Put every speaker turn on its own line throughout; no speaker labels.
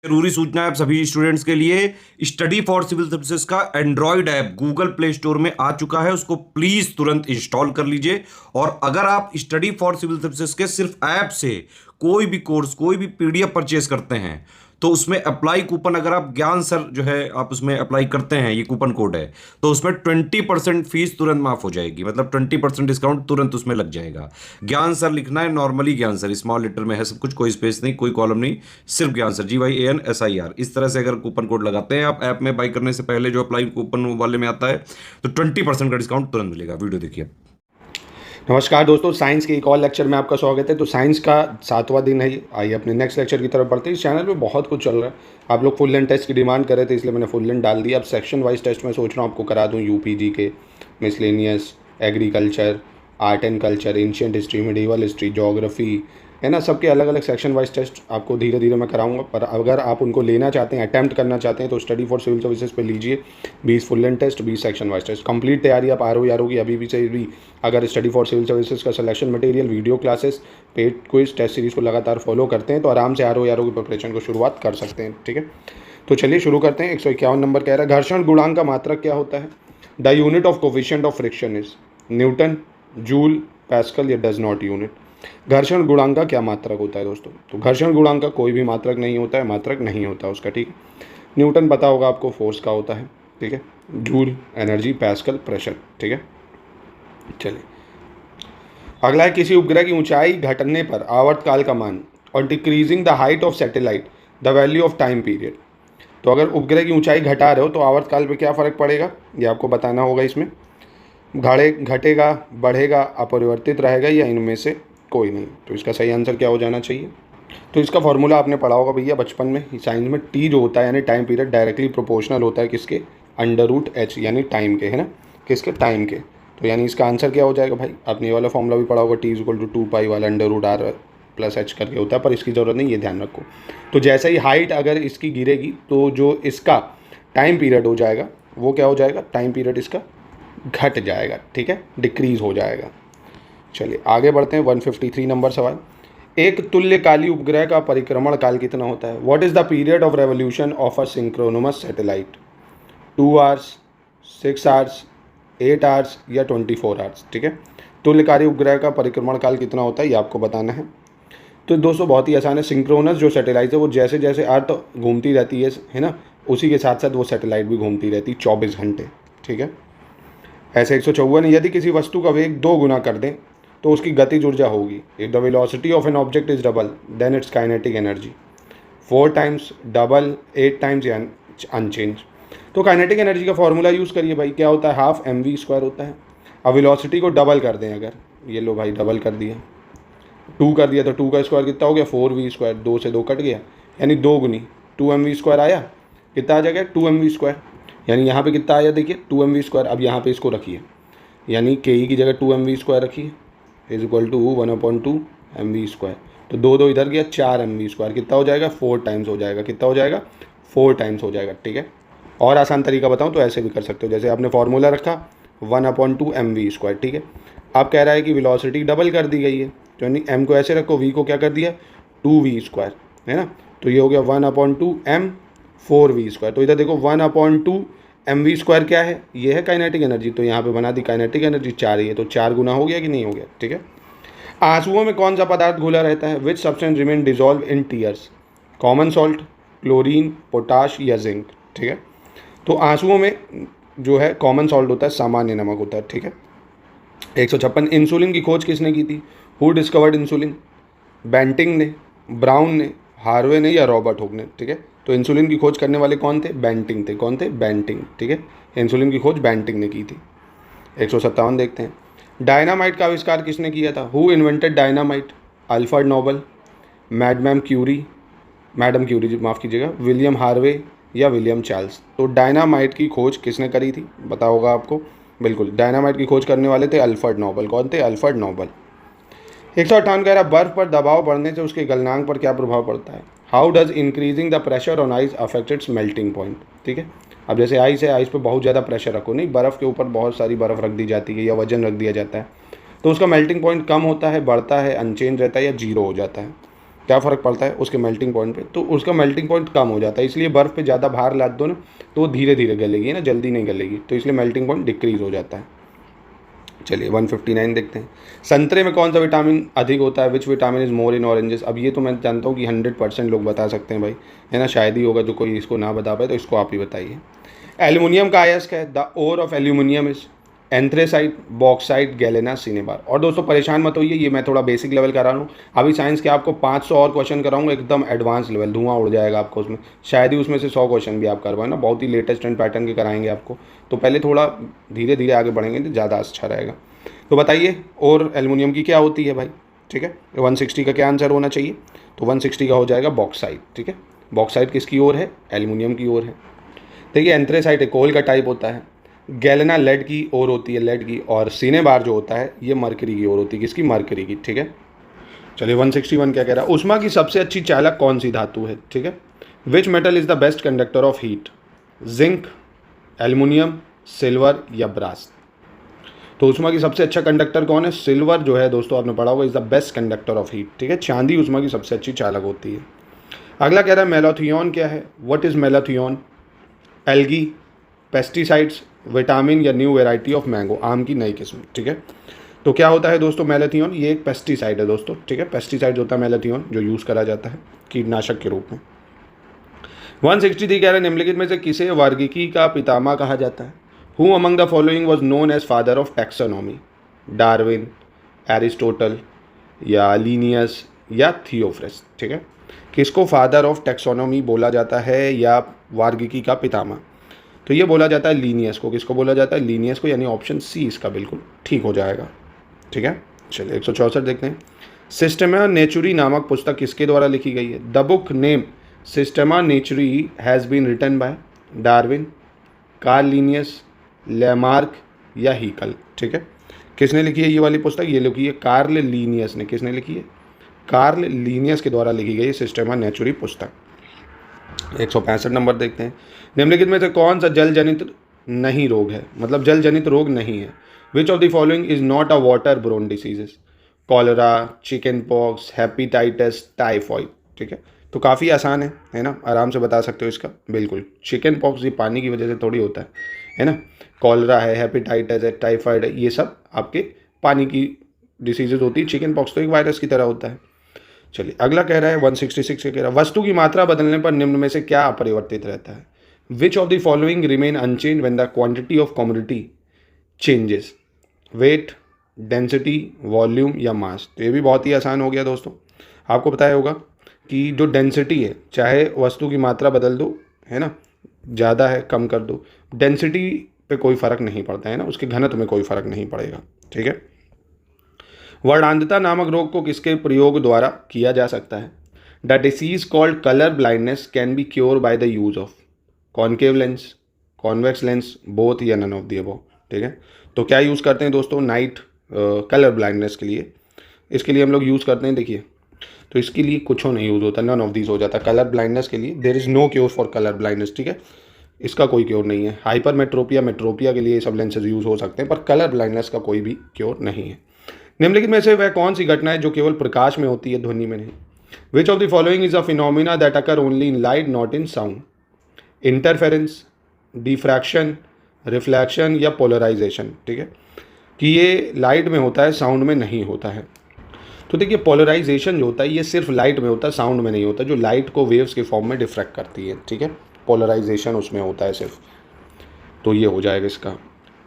जरूरी सूचना है आप सभी स्टूडेंट्स के लिए। स्टडी फॉर सिविल सर्विसेज का Android app Google play store में आ चुका है, उसको प्लीज तुरंत इंस्टॉल कर लीजिए। और अगर आप स्टडी फॉर सिविल सर्विसेज के सिर्फ ऐप से कोई भी कोर्स, कोई भी पीडीएफ परचेज करते हैं तो उसमें अप्लाई कूपन, अगर आप ज्ञान सर जो है आप उसमें अप्लाई करते हैं, ये कूपन कोड है, तो उसमें 20% फीस तुरंत माफ हो जाएगी। मतलब 20% डिस्काउंट तुरंत उसमें लग जाएगा। ज्ञान सर लिखना है, नॉर्मली ज्ञान सर स्मॉल लेटर में है सब कुछ, कोई स्पेस नहीं, कोई कॉलम नहीं, सिर्फ ज्ञान सर GYANSIR। इस तरह से अगर कूपन कोड लगाते हैं आप ऐप में बाई करने से पहले, जो अप्लाई कूपन वाले में आता है, तो 20% का डिस्काउंट तुरंत मिलेगा। वीडियो देखिए।
नमस्कार दोस्तों, साइंस के एक और लेक्चर में आपका स्वागत है। तो साइंस का 7वां दिन है ये। आइए अपने नेक्स्ट लेक्चर की तरफ बढ़ते हैं। इस चैनल पे बहुत कुछ चल रहा है। आप लोग फुल लेंथ टेस्ट की डिमांड कर रहे थे, इसलिए मैंने फुल लेंथ डाल दिया। अब सेक्शन वाइज टेस्ट में सोच रहा हूँ आपको करा दूँ। यूपीजी के miscellaneous, agriculture, art and culture, ancient history, medieval history, geography, है ना, सबके अलग अलग सेक्शन वाइज टेस्ट आपको धीरे धीरे मैं कराऊंगा। पर अगर आप उनको लेना चाहते हैं, अटैम्प्ट करना चाहते हैं, तो स्टडी फॉर सिविल सर्विसेज पे लीजिए 20 full length test, 20 section wise test. Complete तैयारी आप RO की अभी भी से भी अगर स्टडी फॉर सिविल सर्विसेज का selection material, video classes, paid quiz, test series को लगातार फॉलो करते हैं तो आराम से RO की प्रिपरेशन को शुरुआत कर सकते हैं। ठीक है, तो चलिए शुरू करते हैं। 151 नंबर कह रहा है, घर्षण गुणांक का मात्रक क्या होता है? The unit of coefficient of friction is Newton, joule, pascal या डज नॉट यूनिट। घर्षण गुणांक का क्या मात्रक होता है दोस्तों? तो घर्षण गुणांक का कोई भी मात्रक नहीं होता है, मात्रक नहीं होता उसका। ठीक है, न्यूटन पता होगा आपको, फोर्स का होता है। ठीक है, जूल एनर्जी, पास्कल प्रेशर। ठीक है, चलिए अगला है, किसी उपग्रह की ऊंचाई घटने पर आवर्तकाल का मान और decreasing the height of satellite the value of time period. तो अगर उपग्रह की ऊंचाई घटा रहे हो तो आवर्तकाल पे क्या फ़र्क पड़ेगा, ये आपको बताना होगा। इसमें घटेगा, बढ़ेगा, अपरिवर्तित रहेगा या इनमें से कोई नहीं। तो इसका सही आंसर क्या हो जाना चाहिए? तो इसका फॉर्मूला आपने पढ़ा होगा भैया बचपन में, साइंस में। टी जो होता है यानी टाइम पीरियड, डायरेक्टली प्रोपोर्शनल होता है किसके? √H यानी टाइम के, है ना, किसके? टाइम के। तो यानी इसका आंसर क्या हो जाएगा भाई? आपने ये वाला फॉर्मूला भी पढ़ा होगा, T=2π वाला √R+H करके होता है, पर इसकी ज़रूरत नहीं, ये ध्यान रखो। तो जैसे ही हाइट अगर इसकी गिरेगी तो जो इसका टाइम पीरियड हो जाएगा वो क्या हो जाएगा? टाइम पीरियड इसका घट जाएगा। ठीक है, डिक्रीज हो जाएगा। चलिए आगे बढ़ते हैं। 153 नंबर सवाल, एक तुल्यकाली उपग्रह का परिक्रमण काल कितना होता है? What is the period of revolution of a synchronous satellite? 2 hours, 6 hours, 8 hours या 24 आवर्स। ठीक है, तुल्यकाली उपग्रह का परिक्रमण काल कितना होता है ये आपको बताना है। तो दोस्तों बहुत ही आसान है। सिंक्रोनस जो सैटेलाइट है वो जैसे जैसे अर्थ घूमती रहती है ना, उसी के साथ साथ वो सैटेलाइट भी घूमती रहती है 24 घंटे। ठीक है, ऐसे 154, यदि किसी वस्तु का वेग 2 गुना कर दें तो उसकी गतिज ऊर्जा होगी। If the velocity of an object is double then its kinetic energy 4 times, double, 8 times या अनचेंज। तो काइनेटिक एनर्जी का फॉर्मूला यूज़ करिए भाई, क्या होता है? हाफ mv² होता है। अब वेलोसिटी को डबल कर दें, अगर ये लो भाई डबल कर दिया, 2 कर दिया, तो 2 का स्क्वायर कितना हो गया? 4v²। 2 से 2 कट गया, यानी 2 गुनी 2mv² आया। कितना आ जाएगा? 2mv²। यानी यहाँ पे कितना आया देखिए, 2mv²। अब यहाँ पे इसको रखिए, यानी ke की जगह 2mv² रखिए, = 1/2 mv²। तो 2 इधर गया, 4 mv²। कितना हो जाएगा? 4 टाइम्स हो जाएगा। कितना हो जाएगा? 4 टाइम्स हो जाएगा। ठीक है, और आसान तरीका बताऊँ तो ऐसे भी कर सकते हो, जैसे आपने फार्मूला रखा 1/2 mv²। ठीक है, अब कह रहा है कि वेलोसिटी डबल कर दी गई है, तो यानी m को ऐसे रखो, v को क्या कर दिया? 2v², है ना। तो ये हो गया 1/2 m 4v²। तो इधर देखो 1/2 mv² क्या है? ये है काइनेटिक एनर्जी। तो यहाँ पे बना दी काइनेटिक एनर्जी 4 ही है, तो 4 गुना हो गया कि नहीं हो गया? ठीक है, आंसुओं में कौन सा पदार्थ घुला रहता है? Which substance remain dissolve in tears? Common salt, chlorine, potash या जिंक। ठीक है, तो आंसुओं में जो है कॉमन सॉल्ट होता है, सामान्य नमक होता है। ठीक है, 156, इंसुलिन की खोज किसने की थी? Who discovered insulin? बेंटिंग ने, ब्राउन ने, हार्वे ने या रॉबर्ट हुक ने। ठीक है, तो इंसुलिन की खोज करने वाले कौन थे? बेंटिंग थे। कौन थे? बेंटिंग। ठीक है, इंसुलिन की खोज बेंटिंग ने की थी। 157 देखते हैं, डायनामाइट का आविष्कार किसने किया था? Who invented dynamite? Alfred Nobel, madam Curie, माफ़ कीजिएगा, विलियम हार्वे या विलियम चार्ल्स। तो डायनामाइट की खोज किसने करी थी? पता होगा आपको, बिल्कुल। डायनामाइट की खोज करने वाले थे अल्फ्रेड नोबल। कौन थे? Alfred Nobel. 158 कह रहा, बर्फ पर दबाव बढ़ने से उसके गलनांक पर क्या प्रभाव पड़ता है? How does increasing the pressure on ice affect it's melting point? ठीक है, अब जैसे आइस है, आइस पे बहुत ज़्यादा प्रेशर रखो, नहीं, बर्फ़ के ऊपर बहुत सारी बर्फ़ रख दी जाती है या वजन रख दिया जाता है, तो उसका मेल्टिंग पॉइंट कम होता है, बढ़ता है, अनचेंज रहता है या जीरो हो जाता है? क्या फ़र्क पड़ता है उसके मेल्टिंग पॉइंट पे, तो उसका मेल्टिंग पॉइंट कम हो जाता है। इसलिए बर्फ़ पे ज़्यादा भार लाद दो ना तो वो धीरे धीरे गलेगी ना, जल्दी नहीं गलेगी, तो इसलिए मेल्टिंग पॉइंट डिक्रीज़ हो जाता है। चलिए 159 देखते हैं। संतरे में कौन सा विटामिन अधिक होता है? Which vitamin is more in oranges? अब ये तो मैं जानता हूँ कि 100% लोग बता सकते हैं भाई, है ना, शायद ही होगा जो कोई इसको ना बता पाए, तो इसको आप ही बताइए। एल्यूमिनियम का अयस्क है, the ore of aluminium is anthracite, bauxite, galena, cinnabar. और दोस्तों परेशान मत होइए, ये मैं थोड़ा बेसिक लेवल करा रहा हूँ। अभी साइंस के आपको 500 और क्वेश्चन कराऊंगा, एकदम एडवांस लेवल, धुआं उड़ जाएगा आपको उसमें, शायद ही उसमें से 100 क्वेश्चन भी आप करवाए ना, बहुत ही लेटेस्ट एंड पैटर्न के कराएंगे आपको। तो पहले थोड़ा धीरे धीरे आगे बढ़ेंगे तो ज़्यादा अच्छा रहेगा। तो बताइए और एल्युमिनियम की क्या होती है भाई, ठीक है। 160 का क्या आंसर होना चाहिए? तो 160 का हो जाएगा बॉक्साइट, ठीक है। बॉक्साइट किसकी ओर है? एल्युमिनियम की ओर है। देखिए एंथ्रेसाइट एक कोल का टाइप होता है, गैलेना लेड की ओर होती है, लेड की, और सिनेबार जो होता है ये मरकरी की ओर होती है, किसकी? मरकरी की, ठीक है। चलिए 161 क्या कह रहा है? उष्मा की सबसे अच्छी चालक कौन सी धातु है, ठीक है। Which metal is the best conductor of heat? Zinc, aluminium, silver या ब्रास? तो उष्मा की सबसे अच्छा कंडक्टर कौन है? सिल्वर जो है दोस्तों, आपने पढ़ा होगा, is the best conductor of heat, ठीक है। चांदी उष्मा की सबसे अच्छी चालक होती है। अगला कह रहा है मेलाथियोन क्या है? What is malathion? Algae, pesticides, vitamin या न्यू वेराइटी ऑफ मैंगो, आम की नई किस्म, ठीक है। तो क्या होता है दोस्तों मेलाथियोन? ये एक पेस्टिसाइड है दोस्तों, ठीक है। पेस्टिसाइड होता है मेलाथियोन, जो यूज़ करा जाता है कीटनाशक के रूप में। 163 कह रहे हैं निम्नलिखित में से किसे वर्गीकी का पितामह कहा जाता है? Who among the following was known as father of taxonomy? Darwin, Aristotle या लीनियस या थियोफ्रेस्ट, ठीक है। किसको फादर ऑफ टैक्सोनॉमी बोला जाता है या वर्गीकी का पितामह? तो ये बोला जाता है लीनियस को। किसको बोला जाता है? लीनियस को, यानी ऑप्शन सी इसका बिल्कुल ठीक हो जाएगा, ठीक है। चलिए 164 देखते हैं। सिस्टेमा नेचुरी नामक पुस्तक किसके द्वारा लिखी गई है? The book name Systema Naturae has been written by Darwin, Carl Linnaeus, Lamarck या हीकल, ठीक है। किसने लिखी है ये वाली पुस्तक? ये लिखी है कार्ल लीनियस ने। किसने लिखी है? कार्ल लीनियस के द्वारा लिखी गई सिस्टेमा नेचुरी पुस्तक। 165 नंबर देखते हैं। निम्नलिखित में से कौन सा जल जनित नहीं रोग है, मतलब जल जनित रोग नहीं है? Which of the following is not a water borne diseases? Cholera, chicken pox, hepatitis, typhoid, ठीक है। तो काफ़ी आसान है ना, आराम से बता सकते हो इसका, बिल्कुल। चिकन पॉक्स ये पानी की वजह से थोड़ी होता है ना। कॉलरा है, हेपेटाइटिस है, टाइफाइड है, ये सब आपके पानी की डिसीजेज होती है। चिकन पॉक्स तो एक वायरस की तरह होता है। चलिए अगला कह रहा है 166 कह रहा है वस्तु की मात्रा बदलने पर निम्न में से क्या अपरिवर्तित रहता है? Which of the following remain unchanged when the quantity of commodity changes? Weight, density, volume या मास? तो ये भी बहुत ही आसान हो गया दोस्तों। आपको पता होगा कि जो डेंसिटी है, चाहे वस्तु की मात्रा बदल दो, है ना, ज़्यादा है कम कर दो, डेंसिटी पे कोई फ़र्क नहीं पड़ता है ना, उसके घनत्व में कोई फ़र्क नहीं पड़ेगा, ठीक है। वर्णांधता नामक रोग को किसके प्रयोग द्वारा किया जा सकता है? The disease called colour blindness can be cure by the use of concave lens, convex lens, both या नन ऑफ द अबव, ठीक है। तो क्या यूज़ करते हैं दोस्तों नाइट कलर ब्लाइंडनेस के लिए? इसके लिए हम लोग यूज़ करते हैं, देखिए, तो इसके लिए कुछ नहीं यूज़ होता, नन ऑफ दीज हो जाता। कलर ब्लाइंडनेस के लिए there is no cure for colour blindness, ठीक है, इसका कोई क्योर नहीं है। हाइपरमेट्रोपिया, मेट्रोपिया के लिए ये सब लेंसेज यूज़ हो सकते हैं, पर कलर ब्लाइंडनेस का कोई भी क्योर नहीं है। निम्नलिखित में से वह कौन सी घटना है जो केवल प्रकाश में होती है, ध्वनि में नहीं? विच of the following is a phenomena that occur only in light not in sound? Interference, diffraction, reflection या पोलराइजेशन, ठीक है, कि ये लाइट में होता है, साउंड में नहीं होता है। तो देखिए पोलराइजेशन जो होता है ये सिर्फ लाइट में होता है, साउंड में नहीं होता, जो लाइट को वेव्स के फॉर्म में डिफ्रैक्ट करती है, ठीक है, पोलराइजेशन उसमें होता है सिर्फ। तो ये हो जाएगा इसका।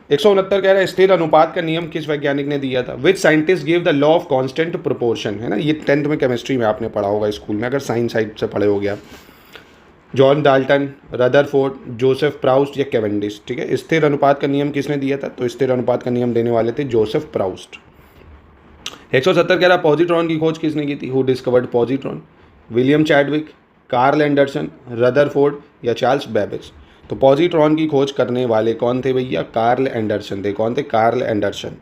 169 कह रहा है स्थिर अनुपात का नियम किस वैज्ञानिक ने दिया था? Which scientist give the law of constant proportion, है ना, ये 10th में केमिस्ट्री में आपने पढ़ा होगा स्कूल में, अगर साइंस साइड से पढ़े हो गया। John Dalton, Rutherford, Joseph Proust या केवेंडिश, ठीक है। स्थिर अनुपात का नियम किसने दिया था? तो स्थिर अनुपात का नियम देने वाले थे जोसेफ प्राउस्ट। 170 कह रहा पॉजिट्रॉन की खोज किसने की थी? Who discovered positron? William Chadwick, Carl Anderson, Rutherford या चार्ल्स बेबेज? तो पॉजिट्रॉन की खोज करने वाले कौन थे भैया? कार्ल एंडरसन थे। कौन थे? Carl Anderson.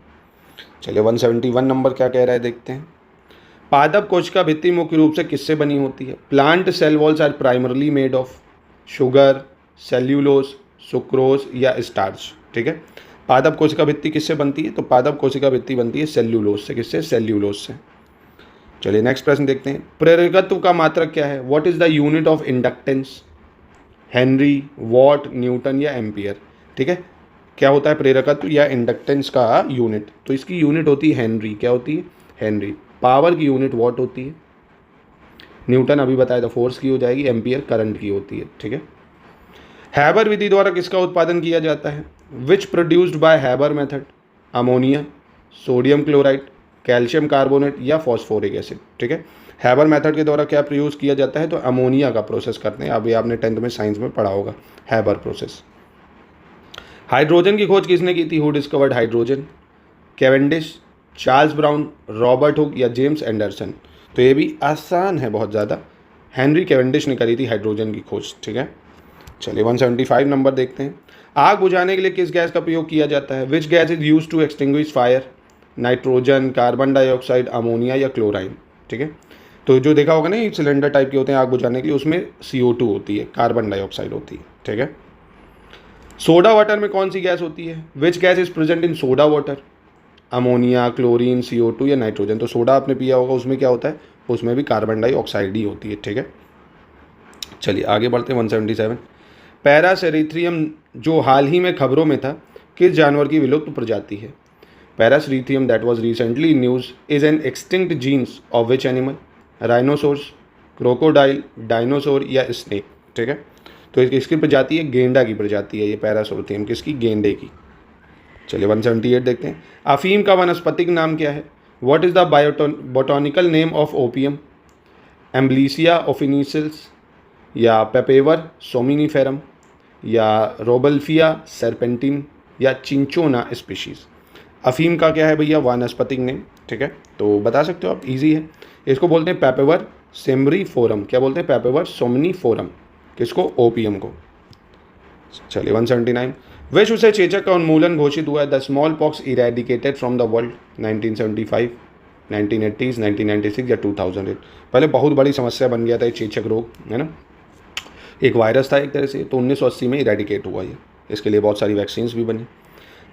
चलिए 171 नंबर क्या कह रहा है देखते हैं। पादप कोशिका भित्ति मुख्य रूप से किससे बनी होती है? Plant cell walls are primarily made of sugar, cellulose, sucrose या स्टार्च, ठीक है। पादप कोशिका भित्ति किससे बनती है? तो पादप कोशिका भित्ति बनती है सेल्यूलोज से। किससे? सेल्यूलोज से। चलिए नेक्स्ट प्रश्न देखते हैं। प्रेरकत्व का मात्रक क्या है? What is the unit of inductance? Henry, what, Newton या एम्पियर? ठीक है, क्या होता है प्रेरकत्व या इंडक्टेंस का यूनिट? तो इसकी यूनिट होती है हेनरी। क्या होती है? हेनरी। पावर की यूनिट वॉट होती है। न्यूटन अभी बताया था फोर्स की हो जाएगी। एम्पियर करंट की होती है। ठीक है। हैबर विधि द्वारा किसका उत्पादन किया जाता है? Which produced by Haber method? Ammonia, sodium chloride, calcium carbonate या फॉस्फोरिक एसिड? ठीक है, हैबर मेथड के द्वारा क्या प्रयूज किया जाता है? तो अमोनिया का प्रोसेस करते हैं। अभी आपने 10th में साइंस में पढ़ा होगा हैबर प्रोसेस। हाइड्रोजन की खोज किसने की थी? Who discovered hydrogen? Cavendish, Charles brown, Robert Hooke या जेम्स एंडरसन? तो ये भी आसान है बहुत ज़्यादा। हेनरी कैवेंडिश ने करी थी हाइड्रोजन की खोज। ठीक है, चलिए 175 नंबर देखते हैं। आग बुझाने के लिए किस गैस का प्रयोग किया जाता है? Which gas is use to extinguish fire? Nitrogen, carbon dioxide, ammonia या क्लोराइन? ठीक है, तो जो देखा होगा ना ये सिलेंडर टाइप के होते हैं आग बुझाने के लिए, उसमें CO2 होती है, कार्बन डाइऑक्साइड होती है। ठीक है। सोडा वाटर में कौन सी गैस होती है? Which gas is present in soda water? Ammonia, chlorine, CO2 या नाइट्रोजन? तो सोडा आपने पिया होगा, उसमें क्या होता है? उसमें भी कार्बन डाइऑक्साइड ही होती है। ठीक है, चलिए आगे बढ़ते हैं। 177। पैरासेरिथ्रियम जो हाल ही में खबरों में था, किस जानवर की विलुप्त प्रजाति है? Paraceratherium that was recently in news is an extinct genus of which animal? Rhinoceros, crocodile, dinosaur या स्नेक? ठीक है, तो इसकी प्रजाति है गेंडा की प्रजाति है ये पैरासेरिथ्रियम। किसकी? गेंडे की। चलिए 178 देखते हैं। अफीम का वानस्पतिक नाम क्या है? What is the botanical name of opium? Emblica officinalis या पेपेवर सोमिनिफेरम या रोबल्फिया सर्पेंटिन या चिंचोना स्पीशीज? अफीम का क्या है भैया? वानस्पतिक नेम। ठीक है, तो बता सकते हो आप, इजी है। इसको बोलते हैं पेपेवर सेमरीफोरम। क्या बोलते हैं? पेपेवर सोमनीफोरम। किसको? ओपियम को। चलिए 179। विश्व से चेचक का उन्मूलन घोषित हुआ है? The small pox eradicated from the world? 1975, 1980, 1996 या 2008? पहले बहुत बड़ी समस्या बन गया था ये चेचक रोग, है ना, एक वायरस था एक तरह से। तो 1980 में इरेडिकेट हुआ ये। इसके लिए बहुत सारी वैक्सीन्स भी बनी।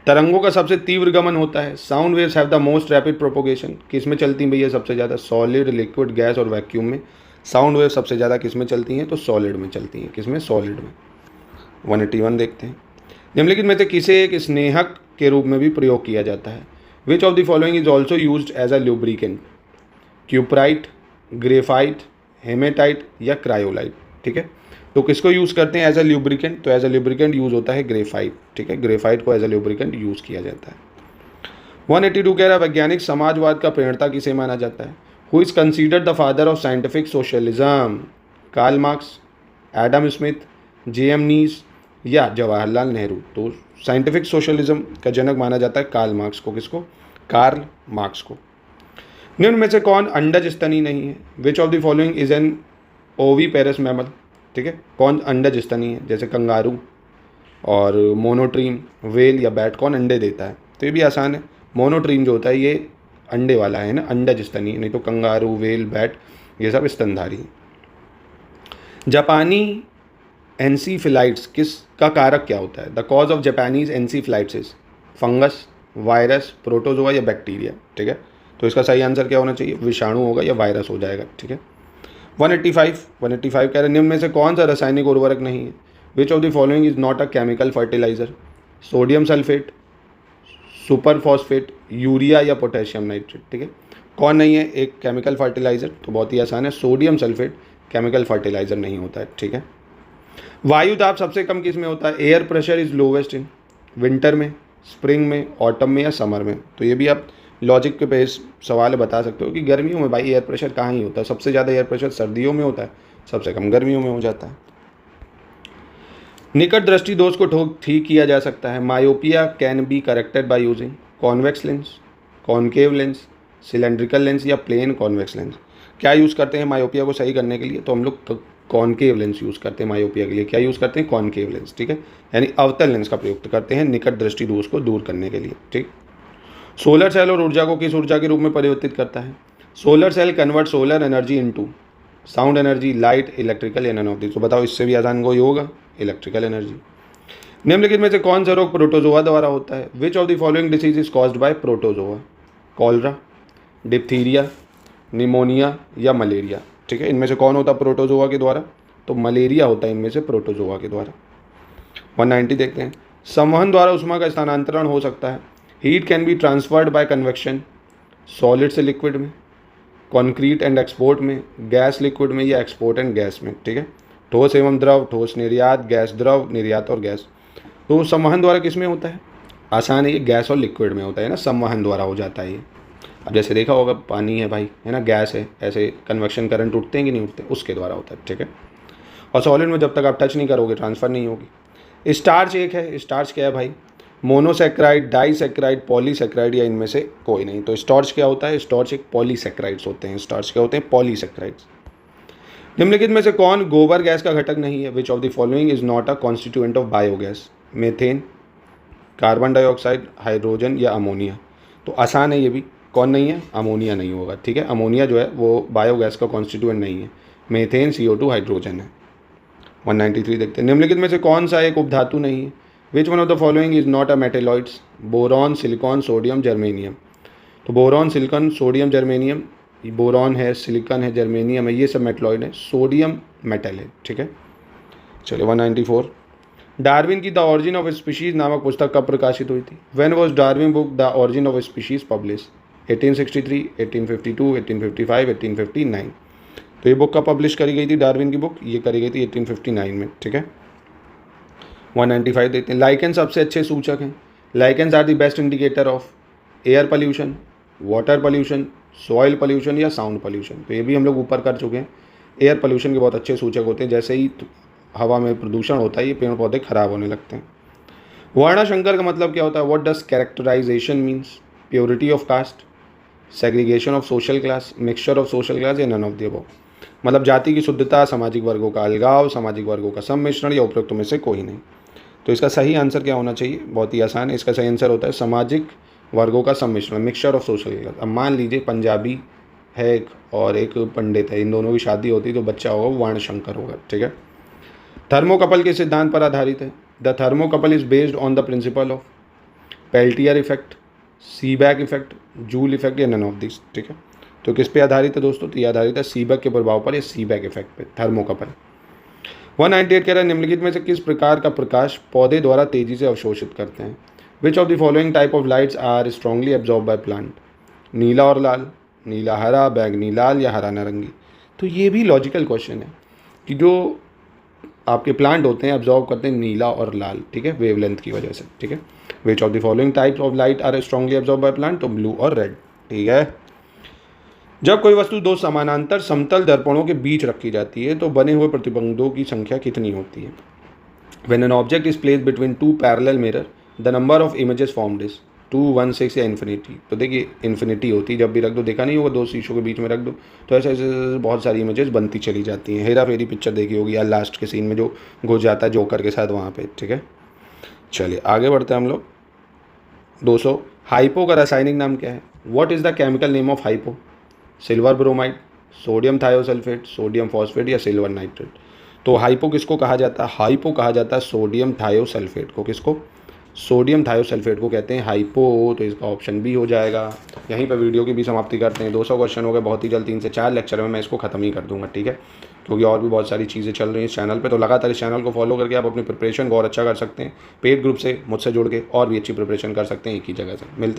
तरंगों का सबसे तीव्र गमन होता है? Sound waves have the most rapid propagation? किस में चलती हैं भैया सबसे ज़्यादा? सॉलिड, लिक्विड, गैस और वैक्यूम में साउंड वेव सबसे ज़्यादा किस में चलती हैं? तो सॉलिड में चलती हैं। किस में? सॉलिड में। 181 देखते हैं। निम्नलिखित में से किसे एक स्नेहक के रूप में भी प्रयोग किया जाता है? Which of the following is also used as a lubricant? Cuprite, graphite, hematite या क्रायोलाइट? ठीक है, तो किसको यूज़ करते हैं एज अ ल्यूब्रिकेंट? तो एज अ ल्यूब्रिकेंट यूज़ होता है ग्रेफाइट। ठीक है, ग्रेफाइट को एज अ ल्यूब्रिकेंट यूज़ किया जाता है। 182 कह रहा है वैज्ञानिक समाजवाद का प्रणेता किसे माना जाता है? Who is considered the father of scientific socialism? Karl Marx, Adam Smith, JM Keynes या जवाहरलाल नेहरू? तो साइंटिफिक सोशलिज्म का जनक माना जाता है कार्ल मार्क्स को। किसको? कार्ल मार्क्स को। निम्न में से कौन अंडज स्तनी नहीं है? Which of the following is an oviparous mammal? ठीक है, कौन अंडज स्तनी है? जैसे कंगारू और मोनोट्रीम, वेल या बैट, कौन अंडे देता है? तो ये भी आसान है। मोनोट्रीम जो होता है ये अंडे वाला है ना, अंडज स्तनी, नहीं तो कंगारू, वेल, बैट ये सब स्तनधारी हैं। जापानी एनसीफ्लाइट्स किस का कारक क्या होता है? The cause of Japanese encephalitis is fungus, virus, protozoa या बैक्टीरिया? ठीक है, तो इसका सही आंसर क्या होना चाहिए? विषाणु होगा या वायरस हो जाएगा। ठीक है। 185 कह रहे निम्न में से कौन सा रासायनिक उर्वरक नहीं है? Which of the following is not a chemical fertiliser? Sodium sulphate, super phosphate, urea या पोटेशियम नाइट्रेट? ठीक है, कौन नहीं है एक केमिकल फर्टिलाइजर? तो बहुत ही आसान है, सोडियम सल्फेट केमिकल फर्टिलाइजर नहीं होता है। ठीक है। वायु दाब सबसे कम किस में होता है? Air pressure is lowest in winter में, स्प्रिंग में, ऑटम में या समर में? तो ये भी आप लॉजिक के बेस सवाल बता सकते हो कि गर्मियों में भाई एयर प्रेशर कहाँ ही होता है, सबसे ज़्यादा एयर प्रेशर सर्दियों में होता है, सबसे कम गर्मियों में हो जाता है। निकट दृष्टि दोष को ठीक किया जा सकता है? Myopia can be corrected by using convex lens, concave lens, cylindrical lens या प्लेन कॉन्वेक्स लेंस? क्या यूज़ करते हैं मायोपिया को सही करने के लिए? तो हम लोग कॉनकेव लेंस यूज़ करते हैं मायोपिया के लिए। क्या यूज़ करते हैं? Concave lens. ठीक है, यानी अवतल लेंस का प्रयोग करते हैं निकट दृष्टि दोष को दूर करने के लिए। ठीक। सोलर सेल और ऊर्जा को किस ऊर्जा के रूप में परिवर्तित करता है? Solar cell convert solar energy into sound energy, light, electrical या नॉन ऑफ दिस? तो बताओ इससे भी आसान कोई होगा? Electrical energy. निम्नलिखित में से कौन सा रोग प्रोटोजोआ द्वारा होता है? Which of the following disease is caused by protozoa? Cholera, diphtheria, pneumonia या मलेरिया। ठीक है, इनमें से कौन होता है प्रोटोजोआ के द्वारा? तो मलेरिया होता है इनमें से प्रोटोजोआ के द्वारा। 190 देखते हैं। संवहन द्वारा ऊष्मा का स्थानांतरण हो सकता है। Heat can be transferred by convection, solid से लिक्विड में, कॉन्क्रीट एंड एक्सपोर्ट में, गैस लिक्विड में, या एक्सपोर्ट एंड गैस में। ठीक है, ठोस एवं द्रव, ठोस निर्यात, गैस द्रव, निर्यात और गैस। तो संवहन द्वारा किस में होता है? आसान है, ये गैस और लिक्विड में होता है ना, संवहन द्वारा हो जाता है ये। अब जैसे देखा होगा पानी है भाई, है ना, गैस है, ऐसे कन्वेक्शन करंट उठते हैं कि नहीं उठते, उसके द्वारा होता है। ठीक है, और सॉलिड में जब तक आप टच नहीं करोगे ट्रांसफ़र नहीं होगी। स्टार्च एक है, स्टार्च क्या है भाई? मोनोसेक्राइड, डाइसेक्राइड, पॉलीसेक्राइड, या इनमें से कोई नहीं। तो स्टार्च क्या होता है? स्टार्च एक पॉलीसेक्राइड्स होते हैं। स्टार्च क्या होते हैं? पॉलीसेक्राइड्स। निम्नलिखित में से कौन गोबर गैस का घटक नहीं है? Which of the following is not a constituent of biogas? Methane, carbon dioxide, hydrogen, या अमोनिया। तो आसान है ये भी, कौन नहीं है? अमोनिया नहीं होगा। ठीक है, अमोनिया जो है वो बायोगैस का कॉन्स्टिट्यूएंट नहीं है। मीथेन, CO2, हाइड्रोजन है। 193 देखते हैं। निम्नलिखित में से कौन सा एक उपधातु नहीं है? Which one of the following is not a metalloids? Boron, silicon, sodium, germanium. तो boron, silicon, sodium, germanium, boron है, सिलिकॉन है, जर्मेनियम है, ये सब मेटलॉइड है। सोडियम मेटल है। ठीक है, चलिए 194। डार्विन की द ऑरिजिन ऑफ स्पीशीज नामक पुस्तक कब प्रकाशित हुई थी? When was Darwin book the origin of species publish? 1863, 1852, 1855, 1859। तो ये बुक कब पब्लिश करी गई थी? डार्विन की बुक ये करी गई थी 1859 में। ठीक है, 195 देते हैं। लाइकेन सबसे अच्छे सूचक हैं। Lichens are the best indicator of air pollution, water pollution, soil pollution, या साउंड पोल्यूशन। तो ये भी हम लोग ऊपर कर चुके हैं। एयर पोल्यूशन के बहुत अच्छे सूचक होते हैं। जैसे ही हवा में प्रदूषण होता है ये पेड़ पौधे खराब होने लगते हैं। वर्णशंकर का मतलब क्या होता है? What does characterisation means? Purity of caste, segregation of social class, mixture of social class, या नन ऑफ द अबव। मतलब जाति की शुद्धता, सामाजिक वर्गों का अलगाव, सामाजिक वर्गों का सम्मिश्रण, या उपरोक्त में से कोई नहीं। तो इसका सही आंसर क्या होना चाहिए? बहुत ही आसान है, इसका सही आंसर होता है सामाजिक वर्गों का सम्मिश्रण, मिक्सचर ऑफ सोशल क्लास। अब मान लीजिए पंजाबी है एक और एक पंडित है, इन दोनों की शादी होती तो बच्चा होगा वो वर्णशंकर होगा। ठीक है, थर्मोकपल के सिद्धांत पर आधारित है। The thermocouple is based on the principle of Peltier effect, सीबैक effect, joule effect, या नन ऑफ दिस। ठीक है, तो किस पे आधारित है दोस्तों? तो ये आधारित है सीबैक के प्रभाव पर या सीबैक इफेक्ट पे, थर्मोकपल। 198 कह रहा है निम्नलिखित में से किस प्रकार का प्रकाश पौधे द्वारा तेजी से अवशोषित करते हैं? Which of the following type of lights are strongly absorb by plant? नीला और लाल, नीला हरा, बैंगनी लाल, या हरा नारंगी। तो ये भी लॉजिकल क्वेश्चन है कि जो आपके प्लांट होते हैं एब्जॉर्ब करते हैं नीला और लाल। ठीक है, वेवलेंथ की वजह से। ठीक है, which of the following types of light are strongly absorb by plant? तो ब्लू और रेड। ठीक है, जब कोई वस्तु दो समानांतर समतल दर्पणों के बीच रखी जाती है तो बने हुए प्रतिबंधों की संख्या कितनी होती है? When an object is placed between two parallel mirror, the number of images formed is 2, 1, 6 या इन्फिनिटी। तो देखिए इन्फिनिटी होती है, जब भी रख दो, देखा नहीं होगा दो शीशों के बीच में रख दो तो ऐसे ऐसे बहुत सारी इमेजेस बनती चली जाती हैं। हेरा फेरी पिक्चर देखी होगी या लास्ट के सीन में जो घुस जाता है जोकर के साथ वहाँ पे। ठीक है, चलिए आगे बढ़ते हैं हम लोग। 200। हाइपो का रासायनिक नाम क्या है? What is the chemical name of hypo? Silver bromide, sodium thiosulphate, sodium phosphate, या सिल्वर नाइट्रेट। तो हाइपो किसको कहा जाता है? हाइपो कहा जाता है सोडियम थायोसल्फेट को। किसको? सोडियम थायोसल्फेट को कहते हैं हाइपो। तो इसका ऑप्शन बी हो जाएगा। यहीं पर वीडियो की भी समाप्ति करते हैं। 200 क्वेश्चन हो गए, बहुत ही जल्द 3 से 4 लेक्चर में मैं इसको ख़त्म ही कर दूंगा। ठीक है, क्योंकि और भी बहुत सारी चीज़ें चल रही हैं इस चैनल पे। तो लगातार इस चैनल को फॉलो करके आप अपनी प्रिपरेशन को और अच्छा कर सकते हैं। पेड ग्रुप से मुझसे जुड़ के और भी अच्छी प्रिपरेशन कर सकते हैं एक ही जगह से। मिलते हैं।